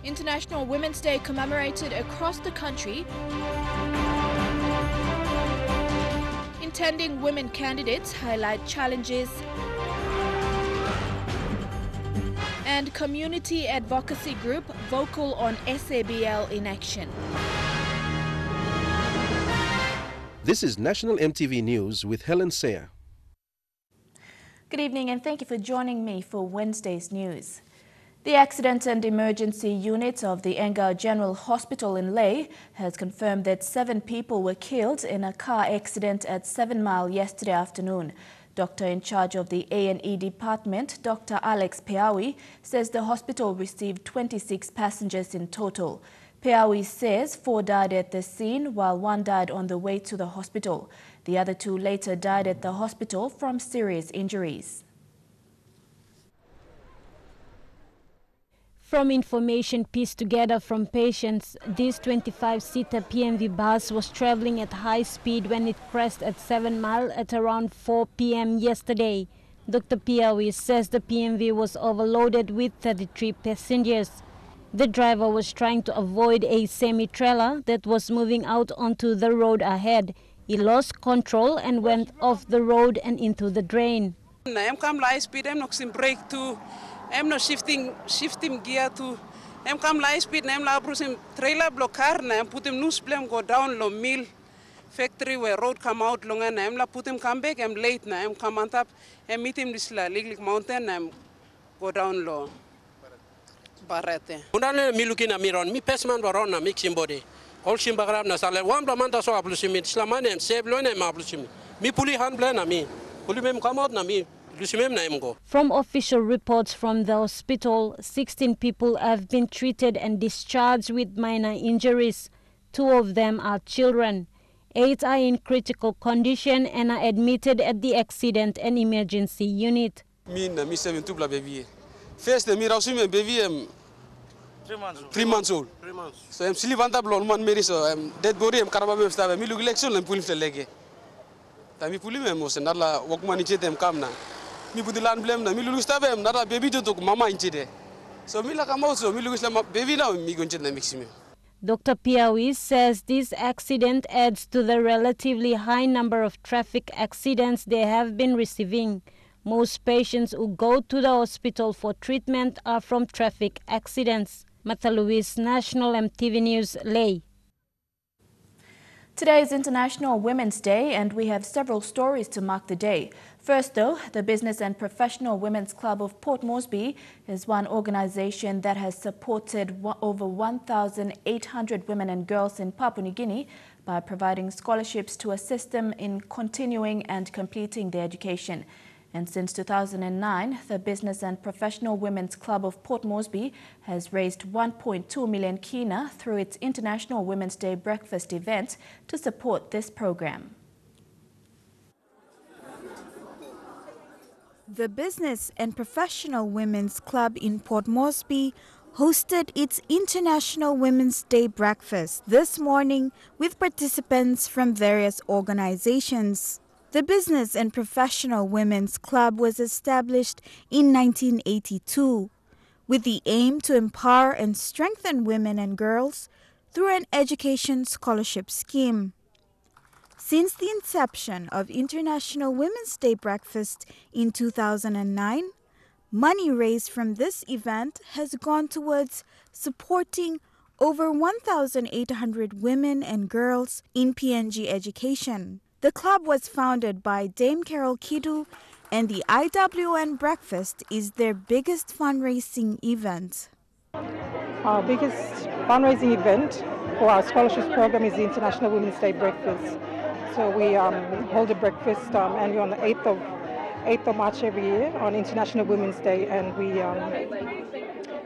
International Women's Day commemorated across the country. Intending women candidates highlight challenges. And community advocacy group vocal on SABL inaction. This is National EMTV News with Helen Sayer. Good evening and thank you for joining me for Wednesday's news. The Accident and Emergency Unit of the Engau General Hospital in Lae has confirmed that 7 people were killed in a car accident at 7 Mile yesterday afternoon. Doctor in charge of the A&E department, Dr. Alex Peawi, says the hospital received 26 passengers in total. Peawi says 4 died at the scene while 1 died on the way to the hospital. The other 2 later died at the hospital from serious injuries. From information pieced together from patients, this 25-seater PMV bus was traveling at high speed when it crashed at 7 Mile at around 4 p.m. yesterday. Dr. Peawi says the PMV was overloaded with 33 passengers. The driver was trying to avoid a semi-trailer that was moving out onto the road ahead. He lost control and went off the road and into the drain. I'm come high speed, I'm not brake too. I'm not shifting gear to. I'm come high speed, I'm la bruising trailer block car, I'm put him news blame go down low mill factory where road come out long and I'm la put him come back, I'm late now, I'm come on top, and meet him this la Liglic mountain, I'm go down low. Barrete. Unane mi looking at me on me pesman varona mixing body. All shimbagram na sale one blamanta so ablusimi slamane and save lone mablusimi. Mi puli hand plan na mi. Puli mem come out na mi. From official reports from the hospital, 16 people have been treated and discharged with minor injuries. 2 of them are children. 8 are in critical condition and are admitted at the Accident and Emergency Unit. First, me rausime baby 3 months old. 3 months. So I'm still vanta blon man meri so I'm dead body I'm karaba me stave me lug election I'm pulling the leg. Tami puli me mo senala wakman ichetem kamna. Mi budilan blem na mi lug stave I'm nara baby to mama inchide. So mi la kamau so mi lug islam baby now mi gonche na mixime. Dr. Peawi says this accident adds to the relatively high number of traffic accidents they have been receiving. Most patients who go to the hospital for treatment are from traffic accidents. Martha Louise, National EMTV News, Lae. Today is International Women's Day and we have several stories to mark the day. First though, the Business and Professional Women's Club of Port Moresby is one organization that has supported over 1,800 women and girls in Papua New Guinea by providing scholarships to assist them in continuing and completing their education. And since 2009, the Business and Professional Women's Club of Port Moresby has raised 1.2 million kina through its International Women's Day breakfast event to support this program. The Business and Professional Women's Club in Port Moresby hosted its International Women's Day breakfast this morning with participants from various organizations. The Business and Professional Women's Club was established in 1982 with the aim to empower and strengthen women and girls through an education scholarship scheme. Since the inception of International Women's Day breakfast in 2009, money raised from this event has gone towards supporting over 1,800 women and girls in PNG education. The club was founded by Dame Carol Kidu, and the IWN Breakfast is their biggest fundraising event. Our biggest fundraising event for our scholarships program is the International Women's Day Breakfast. So we hold a breakfast annually on the 8th of March every year on International Women's Day, and we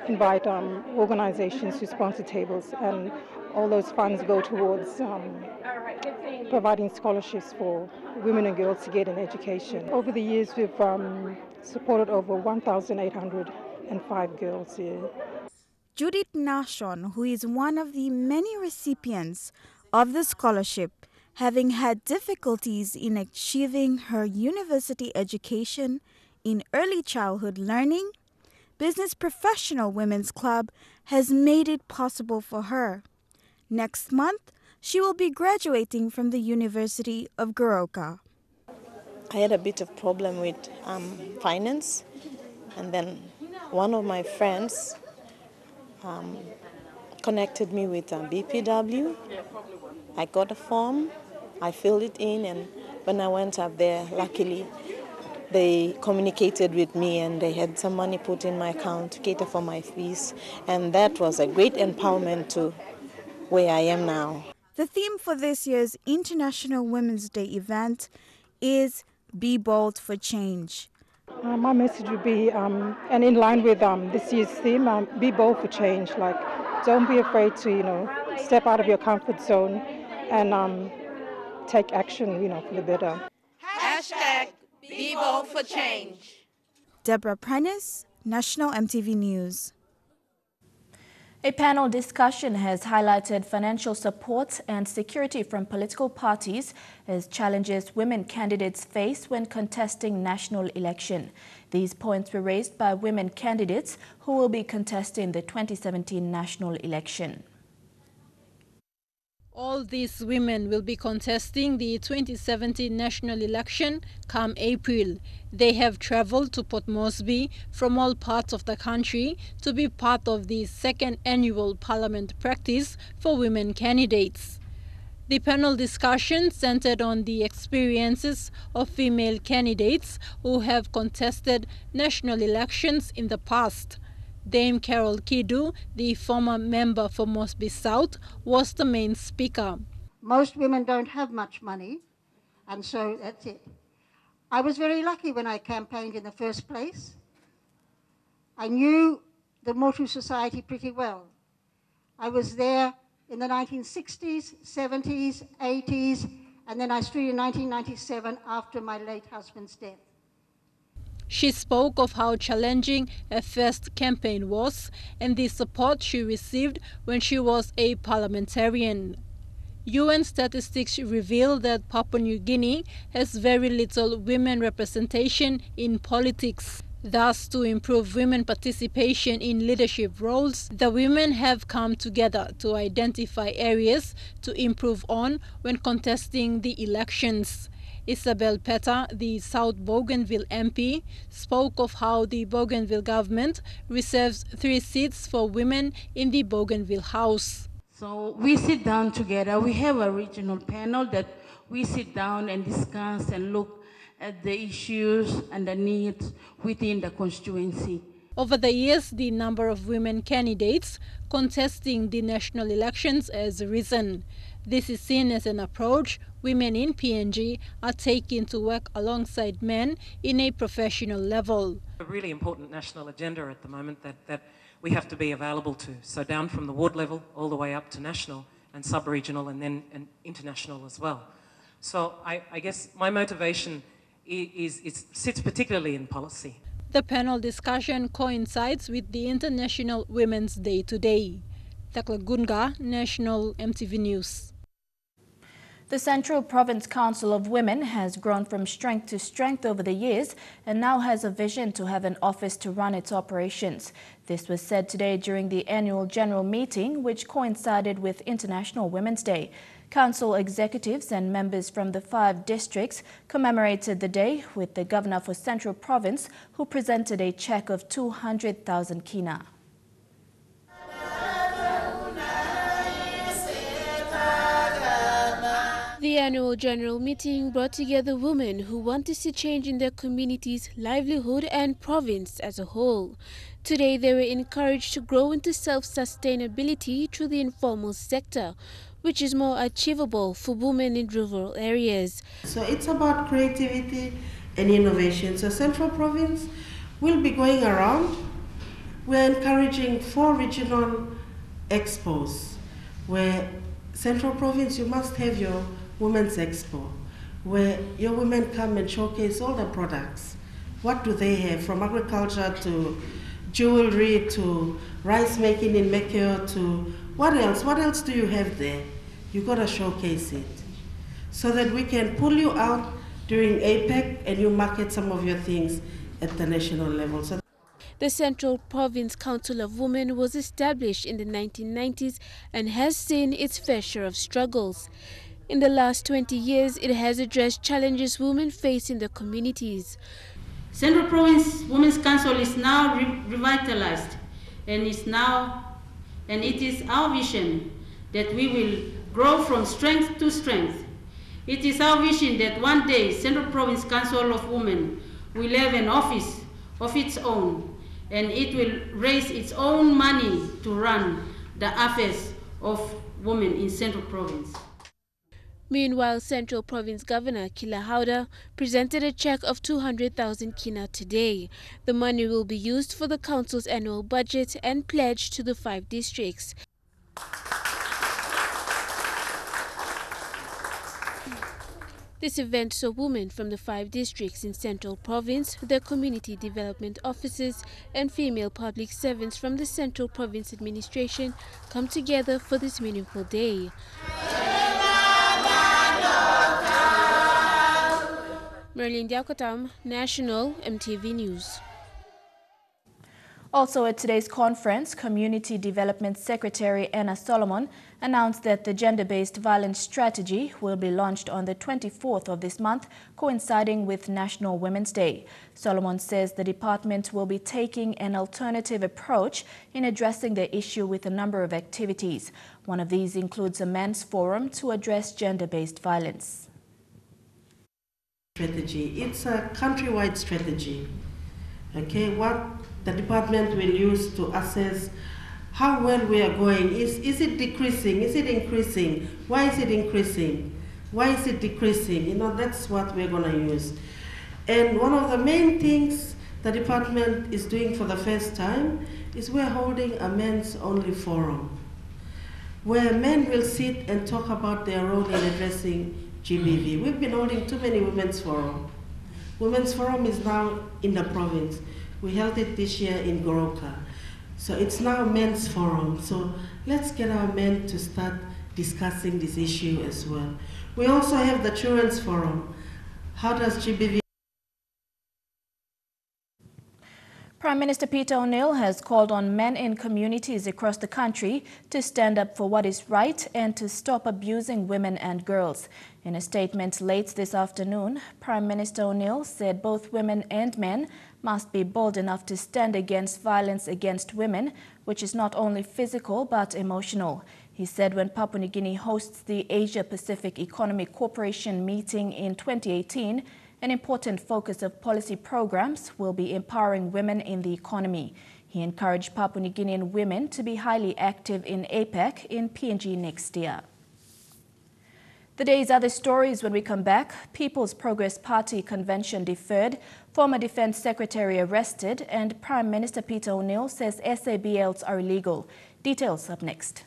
invite organizations to sponsor tables, and all those funds go towards providing scholarships for women and girls to get an education. Over the years, we've supported over 1,805 girls here. Judith Nashon, who is one of the many recipients of the scholarship, having had difficulties in achieving her university education in early childhood learning, Business Professional Women's Club has made it possible for her. Next month, she will be graduating from the University of Goroka. I had a bit of problem with finance, and then one of my friends connected me with BPW. I got a form, I filled it in, and when I went up there, luckily, they communicated with me and they had some money put in my account to cater for my fees, and that was a great empowerment to where I am now. The theme for this year's International Women's Day event is Be Bold for Change. My message would be, and in line with this year's theme, be bold for change. Like, don't be afraid to, step out of your comfort zone and take action, for the better. Be bold for change. Deborah Prentice, National EMTV News. A panel discussion has highlighted financial support and security from political parties as challenges women candidates face when contesting national election. These points were raised by women candidates who will be contesting the 2017 national election. All these women will be contesting the 2017 national election come April. They have travelled to Port Moresby from all parts of the country to be part of the second annual Parliament practice for women candidates. The panel discussion centred on the experiences of female candidates who have contested national elections in the past. Dame Carol Kidu, the former member for Moresby South, was the main speaker. Most women don't have much money, and so that's it. I was very lucky when I campaigned in the first place. I knew the Motu Society pretty well. I was there in the 1960s, 70s, 80s, and then I stood in 1997 after my late husband's death. She spoke of how challenging her first campaign was and the support she received when she was a parliamentarian. UN statistics reveal that Papua New Guinea has very little women representation in politics. Thus, to improve women participation in leadership roles, the women have come together to identify areas to improve on when contesting the elections. Isabel Peta, the South Bougainville MP, spoke of how the Bougainville government reserves 3 seats for women in the Bougainville House. So we sit down together. We have a regional panel that we sit down and discuss and look at the issues and the needs within the constituency. Over the years, the number of women candidates contesting the national elections has risen. This is seen as an approach women in PNG are taking to work alongside men in a professional level. A really important national agenda at the moment that we have to be available to. So down from the ward level all the way up to national and sub-regional and then international as well. So I guess my motivation sits particularly in policy. The panel discussion coincides with the International Women's Day today. Takla Gunga, National EMTV News. The Central Province Council of Women has grown from strength to strength over the years and now has a vision to have an office to run its operations. This was said today during the annual general meeting, which coincided with International Women's Day. Council executives and members from the 5 districts commemorated the day with the Governor for Central Province, who presented a cheque of 200,000 kina. The annual general meeting brought together women who want to see change in their communities, livelihood and province as a whole. Today they were encouraged to grow into self-sustainability through the informal sector, which is more achievable for women in rural areas. So it's about creativity and innovation. So Central Province will be going around. We're encouraging 4 regional expos where Central Province, you must have your Women's Expo, where your women come and showcase all the products. What do they have, from agriculture to jewelry to rice making in Mekio to what else? What else do you have there? You got to showcase it so that we can pull you out during APEC and you market some of your things at the national level. So The Central Province Council of Women was established in the 1990s and has seen its fair share of struggles. In the last 20 years, it has addressed challenges women face in their communities. Central Province Women's Council is now revitalized, and it is our vision that we will grow from strength to strength. It is our vision that one day Central Province Council of Women will have an office of its own, and it will raise its own money to run the affairs of women in Central Province. Meanwhile, Central Province Governor Kila Hauda presented a check of 200,000 kina today. The money will be used for the council's annual budget and pledged to the 5 districts. This event saw women from the 5 districts in Central Province, their community development officers, and female public servants from the Central Province Administration come together for this meaningful day. Merlin Diakotam, National EMTV News. Also at today's conference, Community Development Secretary Anna Solomon announced that the gender-based violence strategy will be launched on the 24th of this month, coinciding with National Women's Day. Solomon says the department will be taking an alternative approach in addressing the issue with a number of activities. One of these includes a men's forum to address gender-based violence. Strategy. It's a countrywide strategy. Okay, what the department will use to assess how well we are going. Is it decreasing? Is it increasing? Why is it increasing? Why is it decreasing? You know, that's what we're going to use. And one of the main things the department is doing for the first time is we're holding a men's only forum where men will sit and talk about their role in addressing GBV. We've been holding too many women's forum. Women's forum is now in the province. We held it this year in Goroka. So it's now men's forum. So let's get our men to start discussing this issue as well. We also have the children's forum. How does GBV... Prime Minister Peter O'Neill has called on men in communities across the country to stand up for what is right and to stop abusing women and girls. In a statement late this afternoon, Prime Minister O'Neill said both women and men must be bold enough to stand against violence against women, which is not only physical but emotional. He said when Papua New Guinea hosts the Asia-Pacific Economic Cooperation meeting in 2018, an important focus of policy programs will be empowering women in the economy. He encouraged Papua New Guinean women to be highly active in APEC in PNG next year. The day's other stories when we come back: People's Progress Party convention deferred, former Defence Secretary arrested, and Prime Minister Peter O'Neill says SABLs are illegal. Details up next.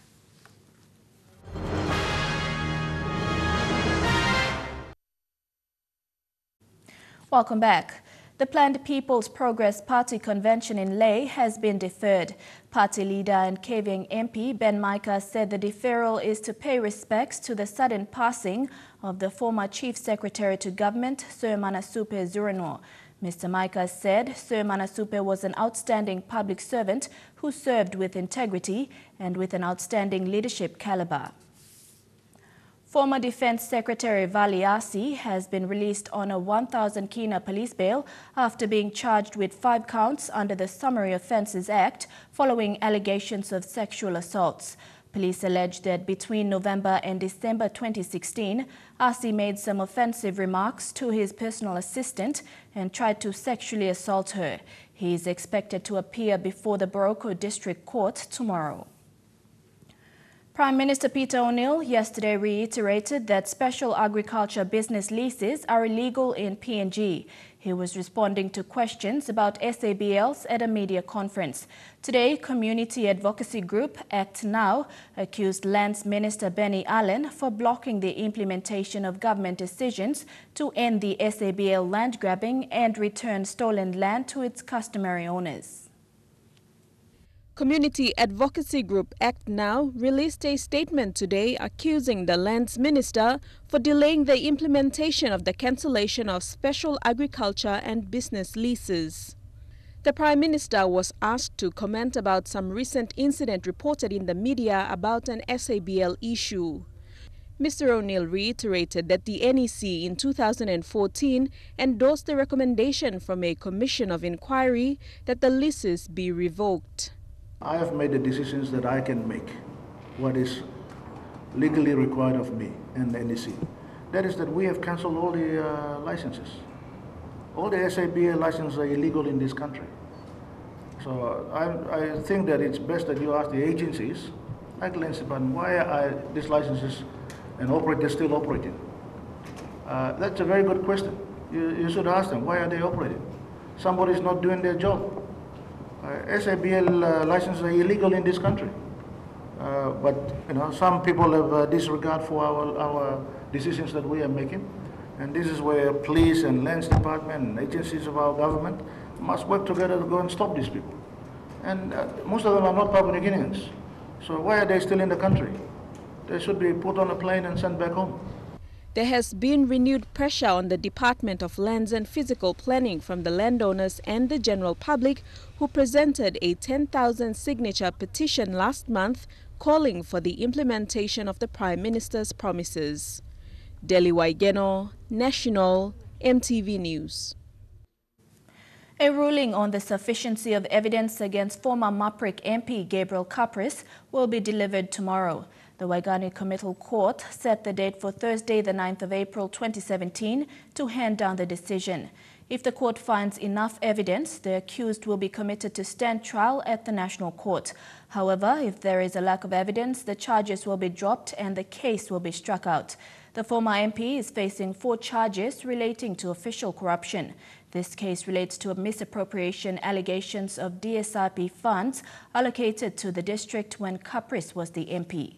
Welcome back. The planned People's Progress Party convention in Lae has been deferred. Party leader and Kavieng MP Ben Micah said the deferral is to pay respects to the sudden passing of the former Chief Secretary to Government, Sir Manasupe Zurino. Mr. Micah said Sir Manasupe was an outstanding public servant who served with integrity and with an outstanding leadership caliber. Former Defence Secretary Vali Asi has been released on a 1,000 kina police bail after being charged with 5 counts under the Summary Offences Act following allegations of sexual assaults. Police alleged that between November and December 2016, Asi made some offensive remarks to his personal assistant and tried to sexually assault her. He is expected to appear before the Boroko District Court tomorrow. Prime Minister Peter O'Neill yesterday reiterated that special agriculture business leases are illegal in PNG. He was responding to questions about SABLs at a media conference. Today, community advocacy group Act Now accused Lands Minister Benny Allen for blocking the implementation of government decisions to end the SABL land grabbing and return stolen land to its customary owners. Community advocacy group Act Now released a statement today accusing the Lands Minister for delaying the implementation of the cancellation of special agriculture and business leases. The Prime Minister was asked to comment about some recent incident reported in the media about an SABL issue. Mr. O'Neill reiterated that the NEC in 2014 endorsed the recommendation from a commission of inquiry that the leases be revoked. I have made the decisions that I can make, what is legally required of me and the NEC. That is that we have cancelled all the licenses. All the SABL licenses are illegal in this country. So I think that it's best that you ask the agencies, like Land Department, why are these licenses and operators still operating? That's a very good question. You should ask them, why are they operating? Somebody's not doing their job. SABL licenses are illegal in this country. But some people have disregard for our decisions that we are making. And this is where police and Lands Department and agencies of our government must work together to go and stop these people. And most of them are not Papua New Guineans. So why are they still in the country? They should be put on a plane and sent back home. There has been renewed pressure on the Department of Lands and Physical Planning from the landowners and the general public, who presented a 10,000 signature petition last month calling for the implementation of the Prime Minister's promises. Deli Waigeno, National, MTV News. A ruling on the sufficiency of evidence against former Maprik MP Gabriel Kapris will be delivered tomorrow. The Waigani Committal Court set the date for Thursday, the 9th of April 2017, to hand down the decision. If the court finds enough evidence, the accused will be committed to stand trial at the National Court. However, if there is a lack of evidence, the charges will be dropped and the case will be struck out. The former MP is facing 4 charges relating to official corruption. This case relates to a misappropriation allegations of DSRP funds allocated to the district when Kapris was the MP.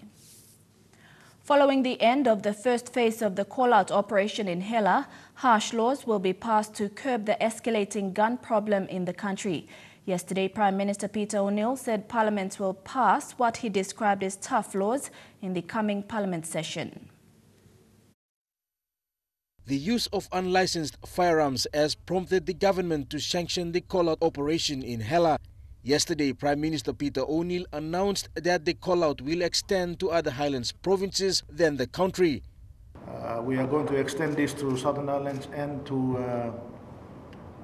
Following the end of the first phase of the call-out operation in Hela, harsh laws will be passed to curb the escalating gun problem in the country. Yesterday, Prime Minister Peter O'Neill said Parliament will pass what he described as tough laws in the coming Parliament session. The use of unlicensed firearms has prompted the government to sanction the call-out operation in Hela. Yesterday, Prime Minister Peter O'Neill announced that the call-out will extend to other Highlands provinces than the country. We are going to extend this to Southern Islands and to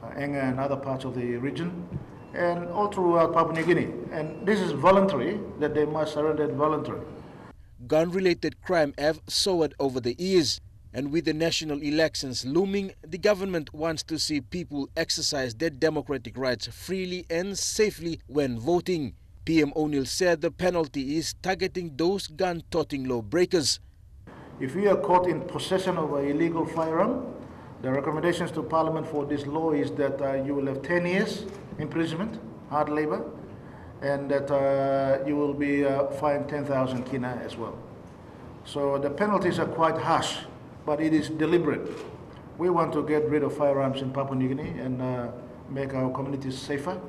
Enga and other parts of the region, and all throughout Papua New Guinea. And this is voluntary, that they must surrender it voluntarily. Gun-related crime have soared over the years. And with the national elections looming, the government wants to see people exercise their democratic rights freely and safely when voting. PM O'Neill said the penalty is targeting those gun-toting lawbreakers. If you are caught in possession of an illegal firearm, the recommendations to Parliament for this law is that you will have 10 years imprisonment, hard labor, and that you will be fined 10,000 kina as well. So the penalties are quite harsh, but it is deliberate. We want to get rid of firearms in Papua New Guinea and make our communities safer.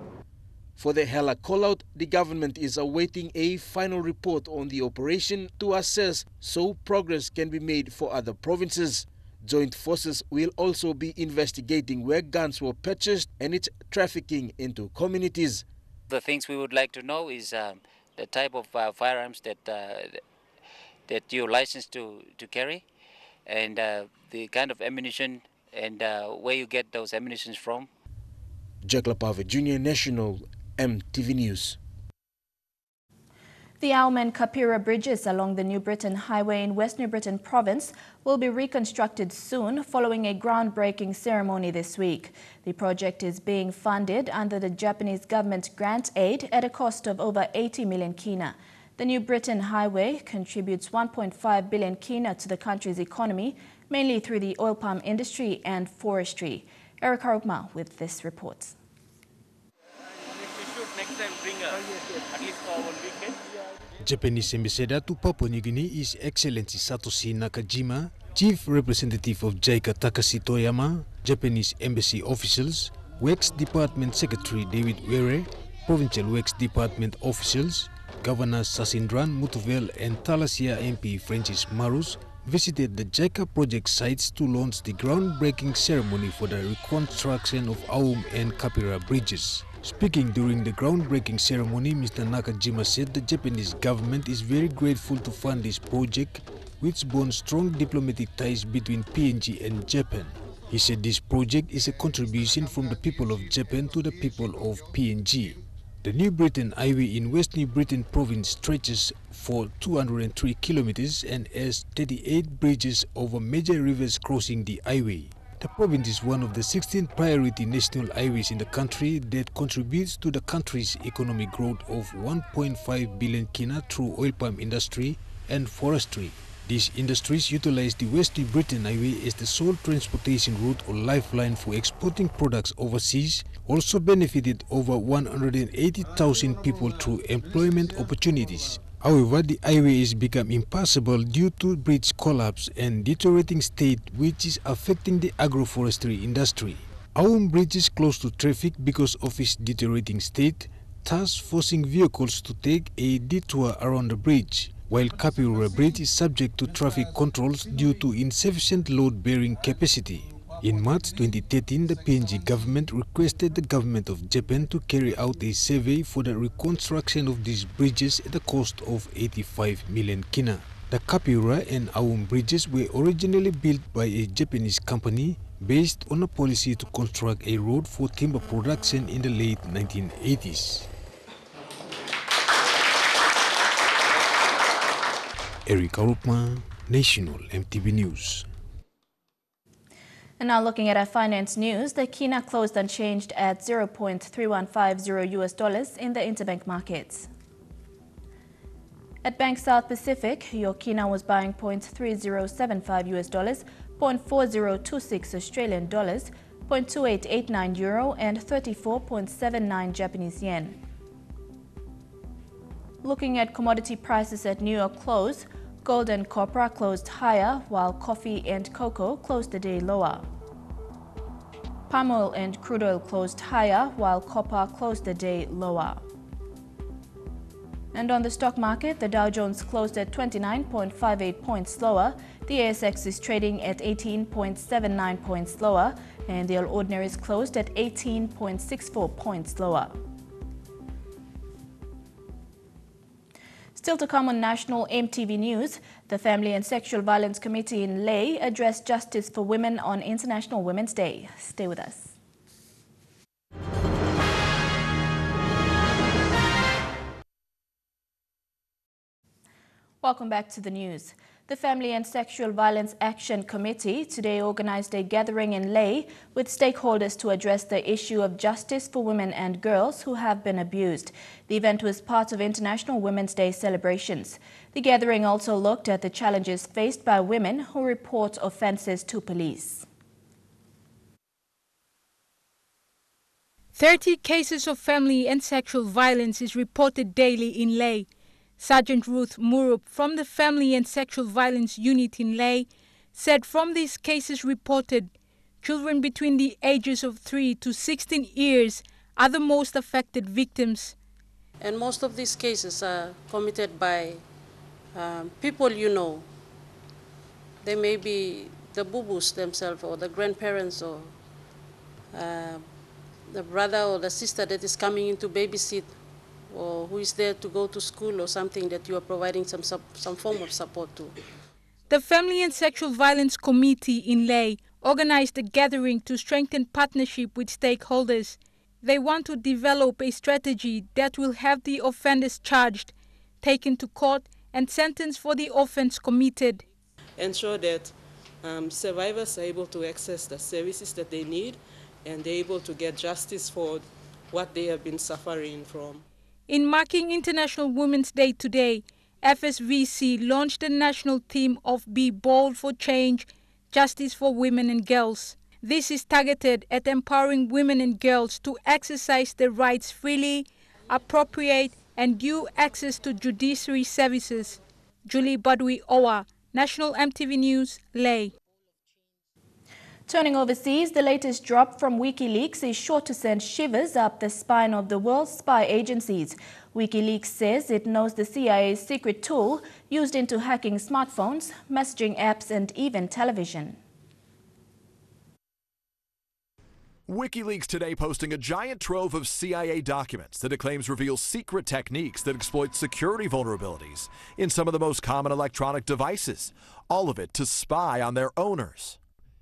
For the Hela call-out, the government is awaiting a final report on the operation to assess so progress can be made for other provinces. Joint forces will also be investigating where guns were purchased and its trafficking into communities. The things we would like to know is the type of firearms that you're licensed to carry, and the kind of ammunition and where you get those ammunitions from. Jack Lapave Jr., National, MTV News. The Aum and Kapira bridges along the New Britain Highway in West New Britain Province will be reconstructed soon following a groundbreaking ceremony this week. The project is being funded under the Japanese government grant aid at a cost of over 80 million kina. The New Britain Highway contributes 1.5 billion kina to the country's economy, mainly through the oil palm industry and forestry. Eric Harukma with this report. Japanese ambassador to Papua New Guinea is Excellency Satoshi Nakajima, Chief Representative of JICA Takashi Toyama, Japanese Embassy officials, Works Department Secretary David Were, Provincial Works Department officials, Governors Sasindran Mutuvel and Talasia MP Francis Marus visited the JICA project sites to launch the groundbreaking ceremony for the reconstruction of Aum and Kapira bridges. Speaking during the groundbreaking ceremony, Mr. Nakajima said the Japanese government is very grateful to fund this project, which bonds strong diplomatic ties between PNG and Japan. He said this project is a contribution from the people of Japan to the people of PNG. The New Britain Highway in West New Britain province stretches for 203 kilometers and has 38 bridges over major rivers crossing the highway. The province is one of the 16 priority national highways in the country that contributes to the country's economic growth of 1.5 billion kina through oil palm industry and forestry. These industries utilize the West New Britain Highway as the sole transportation route or lifeline for exporting products overseas, also benefited over 180,000 people through employment opportunities. However, the highway has become impassable due to bridge collapse and deteriorating state, which is affecting the agroforestry industry. Our bridge is closed to traffic because of its deteriorating state, thus forcing vehicles to take a detour around the bridge, while Kapirura Bridge is subject to traffic controls due to insufficient load-bearing capacity. In March 2013, the PNG government requested the government of Japan to carry out a survey for the reconstruction of these bridges at a cost of 85 million kina. The Kapirura and Aum bridges were originally built by a Japanese company based on a policy to construct a road for timber production in the late 1980s. Eric Arupma, National EMTV News. And now looking at our finance news, the kina closed unchanged at $0.3150 in the interbank markets. At Bank South Pacific, your kina was buying $0.3075, $0.4026 Australian dollars, $0.2889 euro, and 34.79 Japanese yen. Looking at commodity prices at New York close, gold and copper closed higher, while coffee and cocoa closed the day lower. Palm oil and crude oil closed higher, while copper closed the day lower. And on the stock market, the Dow Jones closed at 29.58 points lower, the ASX is trading at 18.79 points lower, and the All Ordinaries closed at 18.64 points lower. Still to come on National EMTV News, the Family and Sexual Violence Committee in Lae addressed justice for women on International Women's Day. Stay with us. Welcome back to the news. The Family and Sexual Violence Action Committee today organized a gathering in Lae with stakeholders to address the issue of justice for women and girls who have been abused. The event was part of International Women's Day celebrations. The gathering also looked at the challenges faced by women who report offences to police. 30 cases of family and sexual violence is reported daily in Lae. Sergeant Ruth Murup from the Family and Sexual Violence Unit in Lae said from these cases reported, children between the ages of 3 to 16 years are the most affected victims. And most of these cases are committed by people you know. They may be the boo-boos themselves or the grandparents or the brother or the sister that is coming in to babysit, or who is there to go to school or something that you are providing some form of support to. The Family and Sexual Violence Committee in Lae organized a gathering to strengthen partnership with stakeholders. They want to develop a strategy that will have the offenders charged, taken to court, and sentenced for the offense committed. Ensure that survivors are able to access the services that they need and they're able to get justice for what they have been suffering from. In marking International Women's Day today, FSVC launched a national theme of Be Bold for Change, Justice for Women and Girls. This is targeted at empowering women and girls to exercise their rights freely, appropriate and due access to judiciary services. Julie Badwi Owa, National EMTV News, Lae. Turning overseas, the latest drop from WikiLeaks is sure to send shivers up the spine of the world's spy agencies. WikiLeaks says it knows the CIA's secret tool used into hacking smartphones, messaging apps, and even television. WikiLeaks today posting a giant trove of CIA documents that it claims reveal secret techniques that exploit security vulnerabilities in some of the most common electronic devices, all of it to spy on their owners.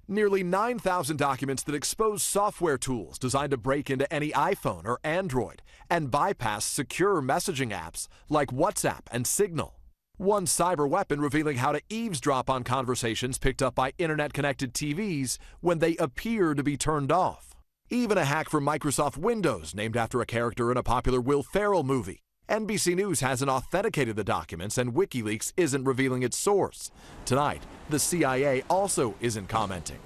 Nearly 9,000 documents that expose software tools designed to break into any iPhone or Android and bypass secure messaging apps like WhatsApp and Signal. One cyber weapon revealing how to eavesdrop on conversations picked up by internet-connected TVs when they appear to be turned off. Even a hack for Microsoft Windows named after a character in a popular Will Ferrell movie. NBC News hasn't authenticated the documents and WikiLeaks isn't revealing its source. Tonight, the CIA also isn't commenting.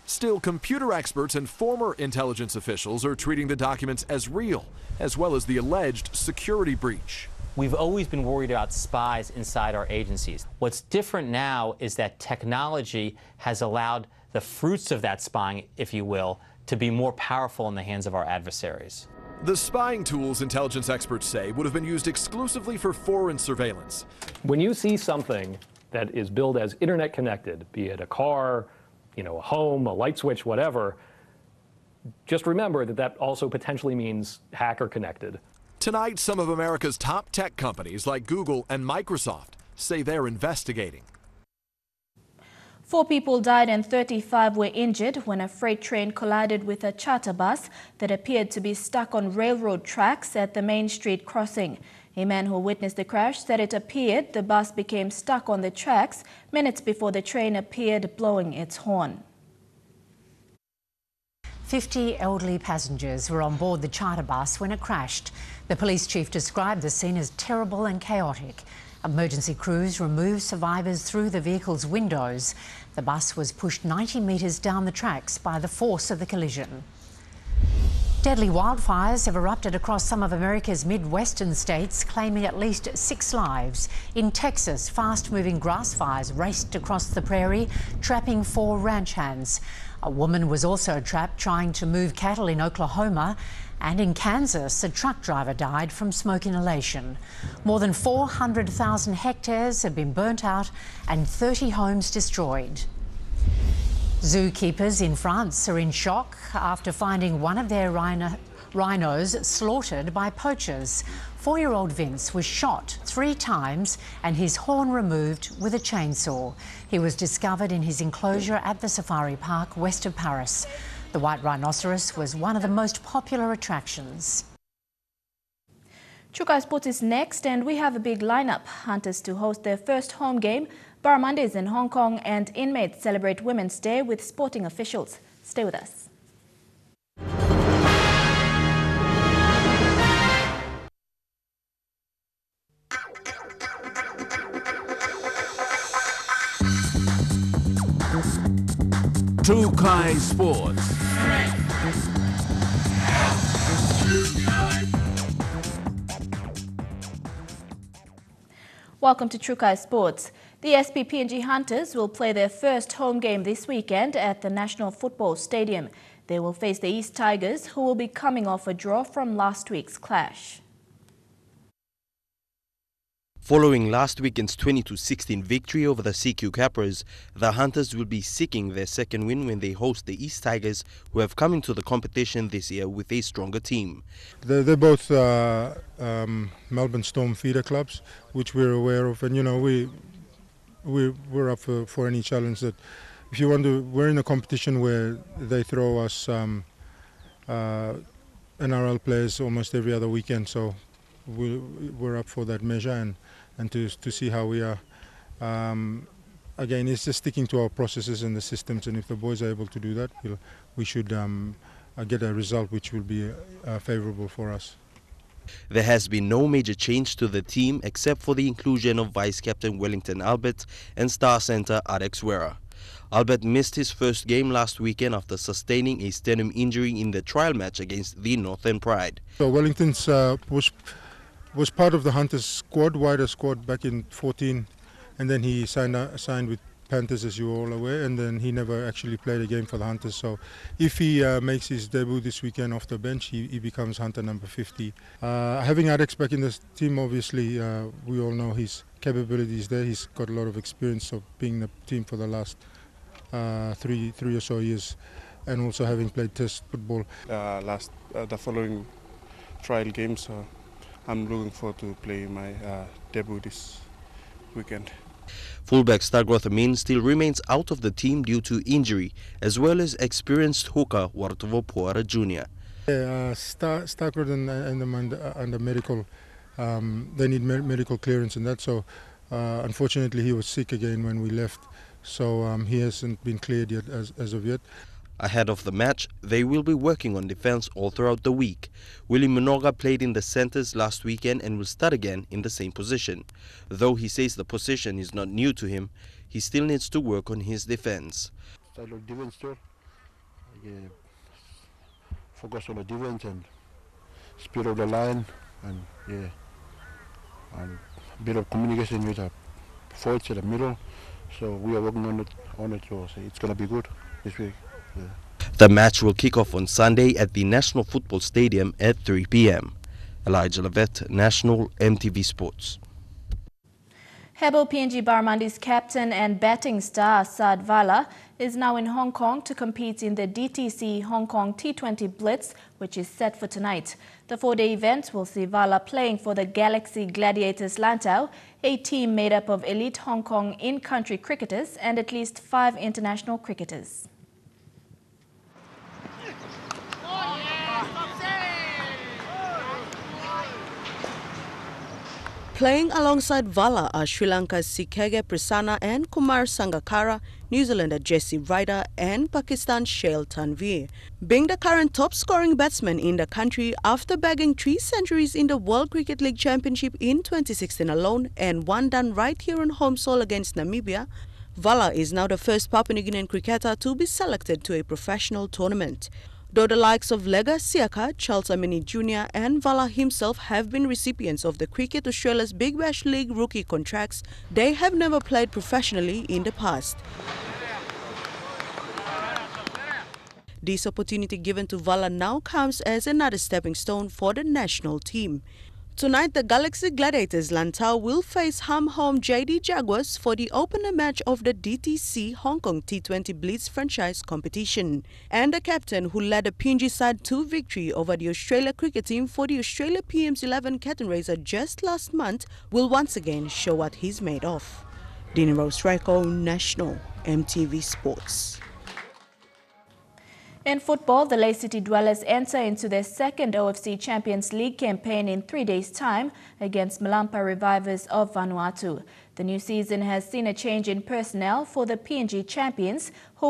Still, computer experts and former intelligence officials are treating the documents as real, as well as the alleged security breach. We've always been worried about spies inside our agencies. What's different now is that technology has allowed the fruits of that spying, if you will, to be more powerful in the hands of our adversaries. The spying tools, intelligence experts say, would have been used exclusively for foreign surveillance. When you see something that is billed as internet connected, be it a car, a home, a light switch, whatever, just remember that that also potentially means hacker connected. Tonight, some of America's top tech companies like Google and Microsoft say they're investigating. 4 people died and 35 were injured when a freight train collided with a charter bus that appeared to be stuck on railroad tracks at the Main Street crossing. A man who witnessed the crash said it appeared the bus became stuck on the tracks minutes before the train appeared blowing its horn. 50 elderly passengers were on board the charter bus when it crashed. The police chief described the scene as terrible and chaotic. Emergency crews removed survivors through the vehicle's windows. The bus was pushed 90 metres down the tracks by the force of the collision. Deadly wildfires have erupted across some of America's Midwestern states, claiming at least 6 lives. In Texas, fast-moving grass fires raced across the prairie, trapping 4 ranch hands. A woman was also trapped trying to move cattle in Oklahoma. And in Kansas, a truck driver died from smoke inhalation. More than 400,000 hectares have been burnt out and 30 homes destroyed. Zookeepers in France are in shock after finding one of their rhinos slaughtered by poachers. 4-year-old Vince was shot 3 times and his horn removed with a chainsaw. He was discovered in his enclosure at the safari park west of Paris. The white rhinoceros was one of the most popular attractions. Chukai Sports is next, and we have a big lineup. Hunters to host their first home game, Barramundis in Hong Kong, and inmates celebrate Women's Day with sporting officials. Stay with us. Chukai Sports. Welcome to Chukai Sports. The SPPNG Hunters will play their first home game this weekend at the National Football Stadium. They will face the East Tigers, who will be coming off a draw from last week's clash. Following last weekend's 20-16 victory over the CQ Capras, the Hunters will be seeking their second win when they host the East Tigers, who have come into the competition this year with a stronger team. They're both Melbourne Storm feeder clubs, which we're aware of, and we're up for any challenge that, if you want to. We're in a competition where they throw us NRL players almost every other weekend, so we're up for that measure and to see how we are. Again, it's just sticking to our processes and the systems, and if the boys are able to do that, we should get a result which will be favourable for us. There has been no major change to the team except for the inclusion of Vice-Captain Wellington Albert and star centre Alex Wera. Albert missed his first game last weekend after sustaining a sternum injury in the trial match against the Northern Pride. So Wellington's was part of the Hunters squad, wider squad, back in 14, and then he signed with Panthers, as you're all aware, and then he never actually played a game for the Hunters. So if he makes his debut this weekend off the bench, he becomes Hunter number 50. Having Alex back in the team, obviously, we all know his capabilities there. He's got a lot of experience of being in the team for the last three or so years. and also having played Test football. The following trial games, I'm looking forward to play my debut this weekend. Fullback Stargroth Amin still remains out of the team due to injury, as well as experienced hooker Wartovo Poara Jr. Stargroth and them under medical, they need medical clearance and that, so unfortunately he was sick again when we left, so he hasn't been cleared yet as of yet. Ahead of the match, they will be working on defense all throughout the week. Willie Minoga played in the centers last weekend and will start again in the same position. Though he says the position is not new to him, he still needs to work on his defense. Style of defense too. Focus on the defense and speed of the line, and and a bit of communication with the forwards in the middle. So we are working on it. So it's gonna be good this week. The match will kick off on Sunday at the National Football Stadium at 3 p.m. Elijah Levet, National EMTV Sports. Hebo PNG Barramundi's captain and batting star Saad Vala is now in Hong Kong to compete in the DTC Hong Kong T20 Blitz, which is set for tonight. The four-day event will see Vala playing for the Galaxy Gladiators Lantau, a team made up of elite Hong Kong in-country cricketers and at least 5 international cricketers. Playing alongside Vala are Sri Lanka's Sikege Prasanna and Kumar Sangakkara, New Zealander Jesse Ryder and Pakistan's Shail Tanvir. Being the current top-scoring batsman in the country after bagging 3 centuries in the World Cricket League Championship in 2016 alone and 1 done right here on home soil against Namibia, Vala is now the first Papua New Guinean cricketer to be selected to a professional tournament. Though the likes of Lega Siaka, Charles Amini Jr. and Vala himself have been recipients of the Cricket Australia's Big Bash League rookie contracts, they have never played professionally in the past. This opportunity given to Vala now comes as another stepping stone for the national team. Tonight, the Galaxy Gladiators Lantau will face home JD Jaguars for the opener match of the DTC Hong Kong T20 Blitz franchise competition. And the captain who led the PNG side to victory over the Australia cricket team for the Australia PM's 11 curtain raiser just last month will once again show what he's made of. Dini Rose Raiko, National EMTV Sports. In football, the Lae City Dwellers enter into their second OFC Champions League campaign in 3 days' time against Malampa Revivers of Vanuatu. The new season has seen a change in personnel for the PNG champions, who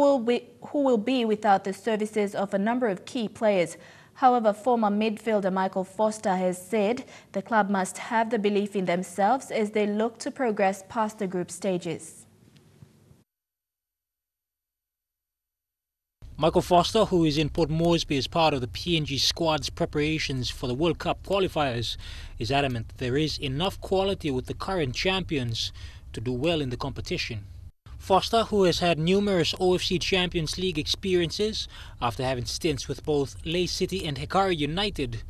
will be without the services of a number of key players. However, former midfielder Michael Foster has said the club must have the belief in themselves as they look to progress past the group stages. Michael Foster, who is in Port Moresby as part of the PNG squad's preparations for the World Cup qualifiers, is adamant that there is enough quality with the current champions to do well in the competition. Foster, who has had numerous OFC Champions League experiences after having stints with both Lae City and Hekari United,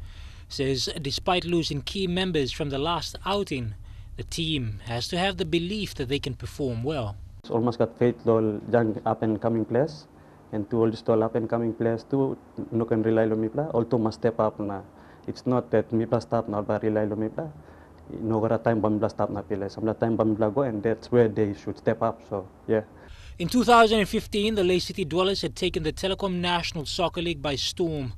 says despite losing key members from the last outing, the team has to have the belief that they can perform well. It's almost got faith to all young up-and-coming players. And to all these up-and-coming players too, no can rely on Mipla. Also must step up na. It's not that Mipla stop now, but rely on Mipla. No got time Mipla stop na pila. Some time Mipla go, and that's where they should step up. So yeah. In 2015, the Lae City Dwellers had taken the Telecom National Soccer League by storm,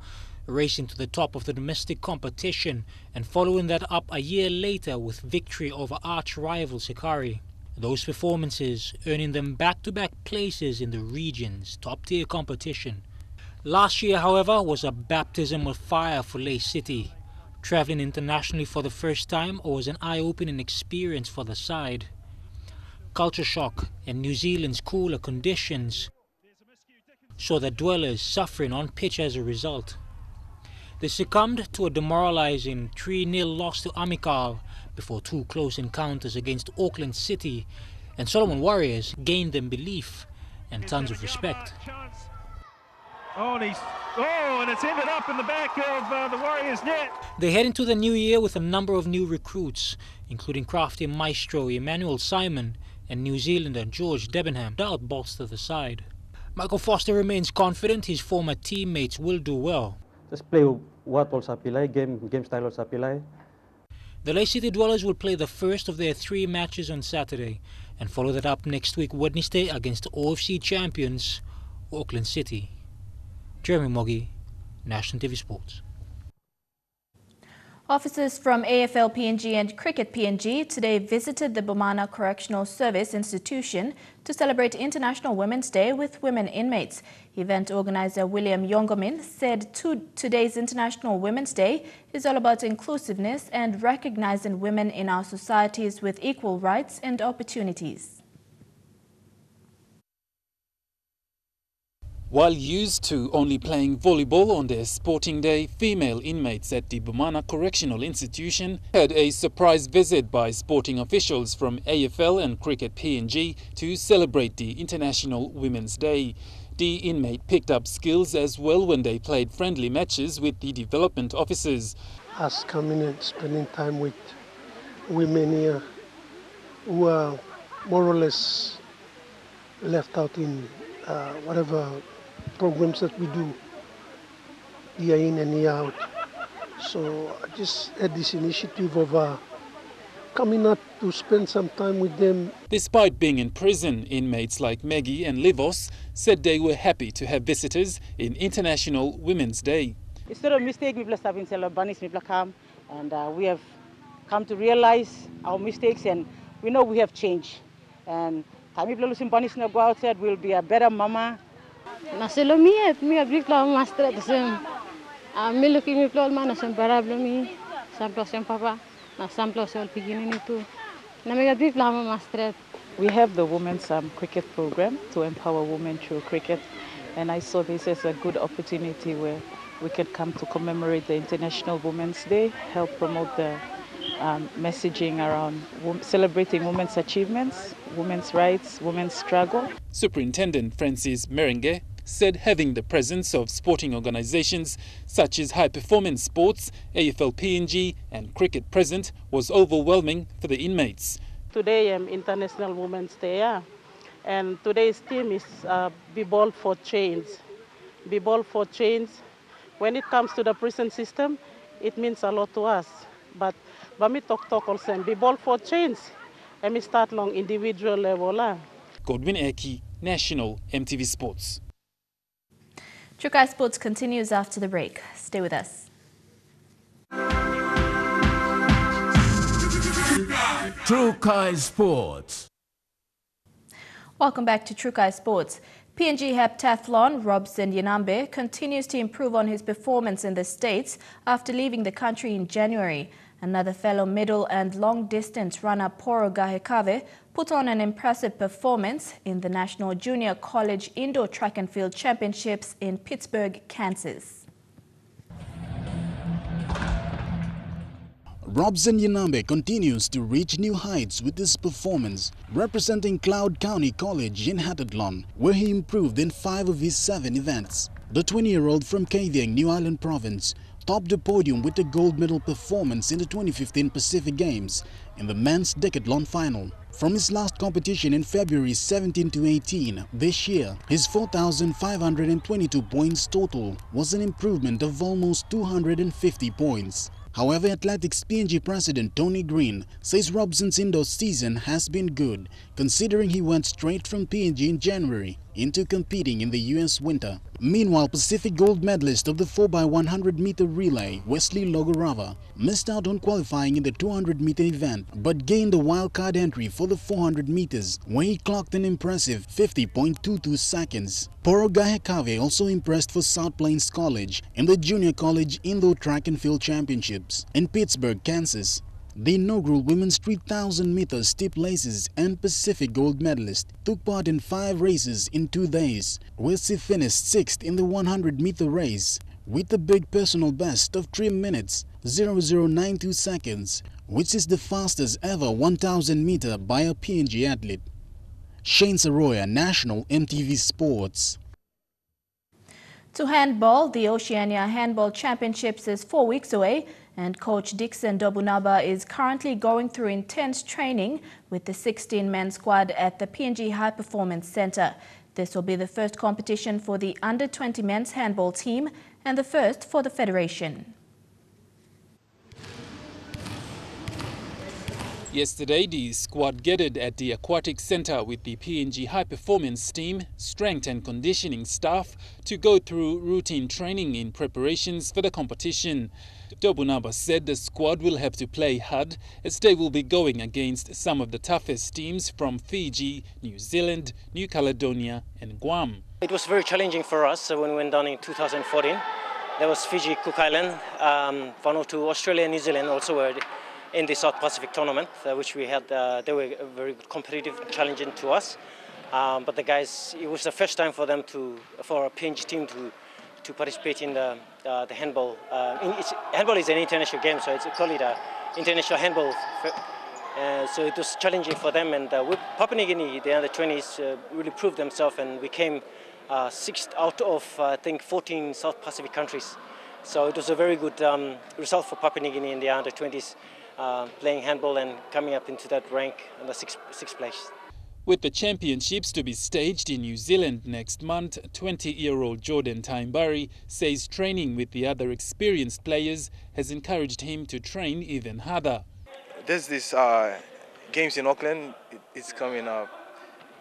racing to the top of the domestic competition, and following that up a year later with victory over arch rivals Hekari. Those performances earning them back-to-back places in the region's top-tier competition. Last year, however, was a baptism of fire for Lae City. Travelling internationally for the first time was an eye-opening experience for the side. Culture shock and New Zealand's cooler conditions saw the Dwellers suffering on pitch as a result. They succumbed to a demoralising 3-0 loss to Amikal before 2 close encounters against Auckland City, and Solomon Warriors gained them belief and tons of respect. And it's ended up in the back of the Warriors' net. They head into the new year with a number of new recruits, including crafty maestro Emmanuel Simon and New Zealander George Debenham, to bolster the side. Michael Foster remains confident his former teammates will do well. Just play what all sapilai, game style all sapilai. The Lake City Dwellers will play the first of their 3 matches on Saturday and follow that up next week Wednesday against OFC champions Auckland City. Jeremy Moggy, National TV Sports. Officers from AFL PNG and Cricket PNG today visited the Bomana Correctional Service Institution to celebrate International Women's Day with women inmates. Event organizer William Yongomin said today's International Women's Day is all about inclusiveness and recognizing women in our societies with equal rights and opportunities. While used to only playing volleyball on their sporting day, female inmates at the Bomana Correctional Institution had a surprise visit by sporting officials from AFL and Cricket PNG to celebrate the International Women's Day. The inmate picked up skills as well when they played friendly matches with the development officers. Us coming and spending time with women here who are more or less left out in whatever programs that we do year in and year out. So I just had this initiative of coming up to spend some time with them. Despite being in prison, inmates like Maggie and Livos said they were happy to have visitors in International Women's Day. Instead of mistake, we have been celebrating, and we have come to realize our mistakes, and we know we have changed. And time we go outside, we'll be a better mama. Naselo mi ablik la master the same. Mi looking mi plol man some problem mi samplo sem papa na samplo sol beginning itu. Na mi ablik la master. We have the women's cricket program to empower women through cricket, and I saw this as a good opportunity where we can come to commemorate the International Women's Day, help promote the messaging around celebrating women's achievements, women's rights, women's struggle. Superintendent Francis Merenge said having the presence of sporting organizations such as High Performance Sports, AFL PNG and Cricket present was overwhelming for the inmates. Today International Women's Day, and today's theme is Be Bold for Change. Be Bold for Change. When it comes to the prison system, it means a lot to us. But me talk also, be bold for change. And me start long individual level. Godwin Eki, National EMTV Sports. Trukai Sports continues after the break. Stay with us. Trukai Sports. Welcome back to Trukai Sports. PNG heptathlon Robson Yanambe continues to improve on his performance in the States after leaving the country in January. Another fellow middle and long distance runner Poro Gahekave put on an impressive performance in the National Junior College Indoor Track and Field Championships in Pittsburgh, Kansas. Robson Yanambe continues to reach new heights with his performance, representing Cloud County College in heptathlon, where he improved in 5 of his 7 events. The 20-year-old from Kavieng, New Island Province, topped the podium with a gold medal performance in the 2015 Pacific Games in the men's decathlon final. From his last competition in February 17 to 18 this year, his 4,522 points total was an improvement of almost 250 points. However, Athletics PNG President Tony Green says Robson's indoor season has been good, considering he went straight from PNG in January into competing in the US winter. Meanwhile, Pacific gold medalist of the 4x100-meter relay, Wesley Logorava, missed out on qualifying in the 200-meter event, but gained a wildcard entry for the 400 meters, where he clocked an impressive 50.22 seconds. Poro Gahekave also impressed for South Plains College in the Junior College Indoor Track and Field Championships in Pittsburgh, Kansas. The inaugural women's 3,000 meter steeplechase and Pacific gold medalist took part in 5 races in 2 days, where she finished 6th in the 100-meter race with a big personal best of 3 minutes 0092 seconds, which is the fastest ever 1,000 meter by a PNG athlete. Shane Saroya, National EMTV Sports. To handball, the Oceania Handball Championships is 4 weeks away, and coach Dixon Dobunaba is currently going through intense training with the 16-man squad at the PNG High Performance Center. This will be the first competition for the under-20 men's handball team and the first for the federation. Yesterday, the squad gathered at the Aquatic Centre with the PNG High Performance Team, strength and conditioning staff to go through routine training in preparations for the competition. Dobunaba said the squad will have to play hard as they will be going against some of the toughest teams from Fiji, New Zealand, New Caledonia and Guam. It was very challenging for us when we went down in 2014. There was Fiji, Cook Island, Vanuatu, Australia and New Zealand also were in the South Pacific tournament, which we had. They were very competitive and challenging to us. But the guys, it was the first time for them for a PNG team to participate in the handball. Handball is an international game, so it's called it international handball. So it was challenging for them, and with Papua New Guinea, the under-20s really proved themselves, and we came 6th out of I think 14 South Pacific countries. So it was a very good result for Papua New Guinea in the under-20s. Playing handball and coming up into that rank in the sixth place. With the championships to be staged in New Zealand next month, 20-year-old Jordan Taimbari says training with the other experienced players has encouraged him to train even harder. There's this games in Auckland. It's coming up.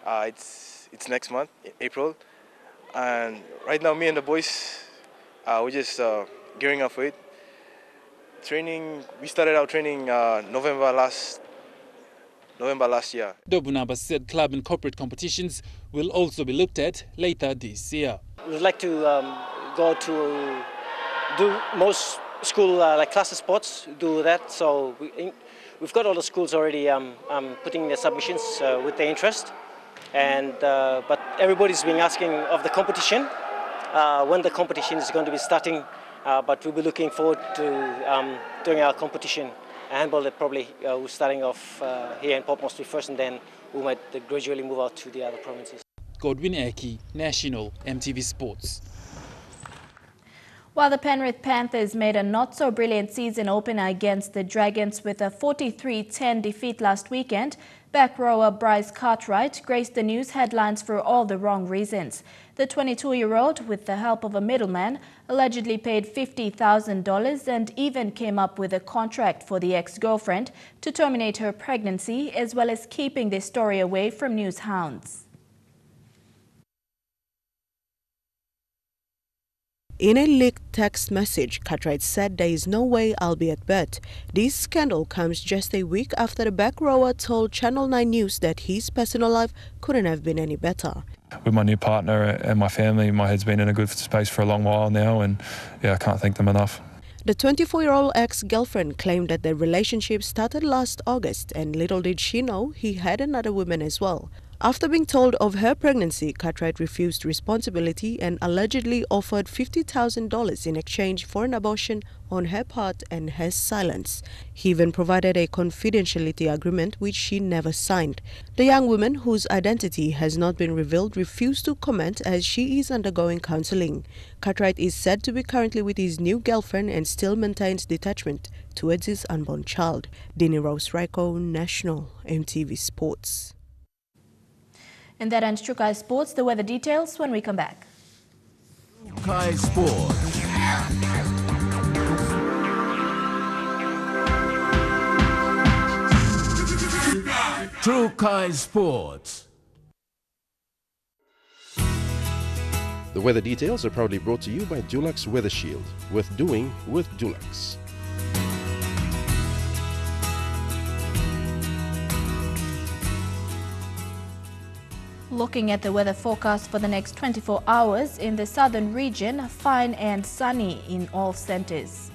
It's next month, April, and right now me and the boys we're just gearing up for it. Training, we started out training November last year. Dobunaba said club and corporate competitions will also be looked at later this year. We'd like to go to do most school like cluster sports, do that. So we've got all the schools already putting their submissions with their interest, and but everybody's been asking of the competition when the competition is going to be starting. But we'll be looking forward to doing our competition handball that probably we're starting off here in Port Moresby first, and then we might gradually move out to the other provinces. Godwin Eki, National, EMTV Sports. While the Penrith Panthers made a not-so-brilliant season opener against the Dragons with a 43-10 defeat last weekend, back rower Bryce Cartwright graced the news headlines for all the wrong reasons. The 22-year-old, with the help of a middleman, allegedly paid $50,000 and even came up with a contract for the ex-girlfriend to terminate her pregnancy, as well as keeping this story away from news hounds. In a leaked text message, Cartwright said there is no way I'll be at bed. This scandal comes just a week after the back rower told Channel 9 News that his personal life couldn't have been any better. With my new partner and my family, my head's been in a good space for a long while now, and yeah, I can't thank them enough. The 24-year-old ex-girlfriend claimed that their relationship started last August, and little did she know he had another woman as well. After being told of her pregnancy, Cartwright refused responsibility and allegedly offered $50,000 in exchange for an abortion on her part and her silence. He even provided a confidentiality agreement which she never signed. The young woman, whose identity has not been revealed, refused to comment as she is undergoing counseling. Cartwright is said to be currently with his new girlfriend and still maintains detachment towards his unborn child. Dini Rose Raiko, National, EMTV Sports. And that ends Trukai Sports. The weather details when we come back. Trukai Sports. Trukai Sports. The weather details are proudly brought to you by Dulux Weather Shield. Worth doing with Dulux. Looking at the weather forecast for the next 24 hours, in the southern region, fine and sunny in all centers.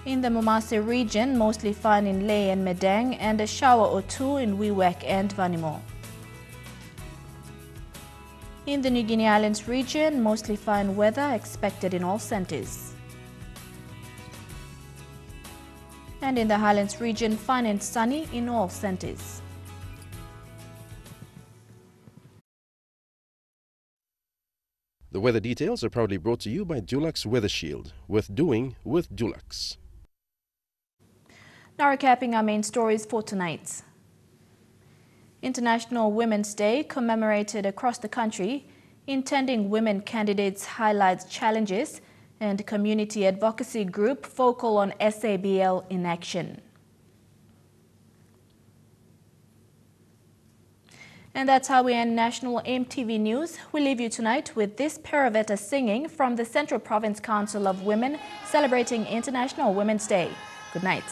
In the Momase region, mostly fine in Lae and Medang, and a shower or two in Wewak and Vanimo. In the New Guinea Islands region, mostly fine weather expected in all centers. And in the Highlands region, fine and sunny in all centers. The weather details are proudly brought to you by Dulux Weather Shield. Worth doing with Dulux. Now recapping our main stories for tonight. International Women's Day commemorated across the country. Intending women candidates highlights challenges, and community advocacy group focal on SABL inaction. And that's how we end National EMTV News. We leave you tonight with this Paraveta singing from the Central Province Council of Women celebrating International Women's Day. Good night.